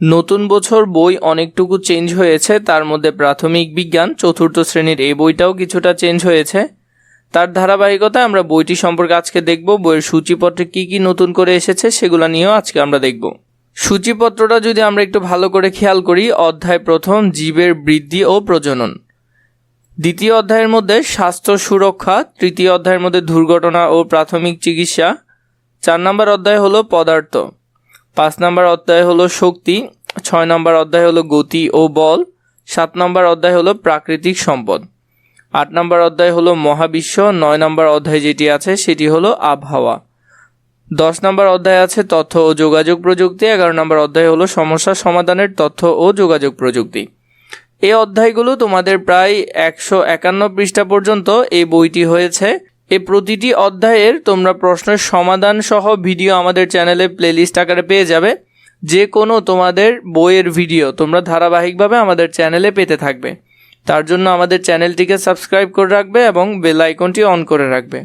নতুন বছর বই অনেকটুকু চেঞ্জ হয়েছে, তার মধ্যে প্রাথমিক বিজ্ঞান 4র্থ শ্রেণীর এই বইটাও কিছুটা চেঞ্জ হয়েছে। তার ধারাবাহিকতায় আমরা বইটি সম্পর্কে আজকে দেখব। বইয়ের সূচিপত্রে কি কি নতুন করে এসেছে সেগুলো নিয়েও আজকে আমরা দেখব। সূচিপত্রটা যদি আমরা একটু ভালো করে খেয়াল করি, অধ্যায় প্রথম জীবের বৃদ্ধি ও প্রজনন, দ্বিতীয় অধ্যায়ের মধ্যে স্বাস্থ্য সুরক্ষা, তৃতীয় অধ্যায়ের মধ্যে দুর্ঘটনা ও প্রাথমিক চিকিৎসা, 4 নম্বর অধ্যায় হলো পদার্থ, 5 নম্বর অধ্যায় হলো শক্তি, 6 নম্বর অধ্যায় হলো গতি ও বল, 7 নম্বর অধ্যায় হলো প্রাকৃতিক সম্পদ, 8 নম্বর অধ্যায় হলো মহাবিশ্ব, 9 নম্বর অধ্যায় যেটি আছে সেটি হলো আবহাওয়া, 10 নম্বর অধ্যায় আছে তথ্য ও যোগাযোগ প্রযুক্তি, 11 নম্বর অধ্যায় হলো সমস্যা সমাধানের তথ্য ও যোগাযোগ প্রযুক্তি। এই অধ্যায়গুলো তোমাদের প্রায় 151 পৃষ্ঠা পর্যন্ত এই বইটি হয়েছে। এই প্রতিটি অধ্যায়ের তোমরা প্রশ্নের সমাধান সহ ভিডিও আমাদের চ্যানেলে প্লেলিস্ট আকারে পেয়ে যাবে। যে কোনো তোমাদের বইয়ের ভিডিও তোমরা ধারাবাহিকভাবে আমাদের চ্যানেলে পেতে থাকবে। তার জন্য আমাদের চ্যানেলটিকে সাবস্ক্রাইব করে রাখবে এবং বেল আইকনটি অন করে রাখবে।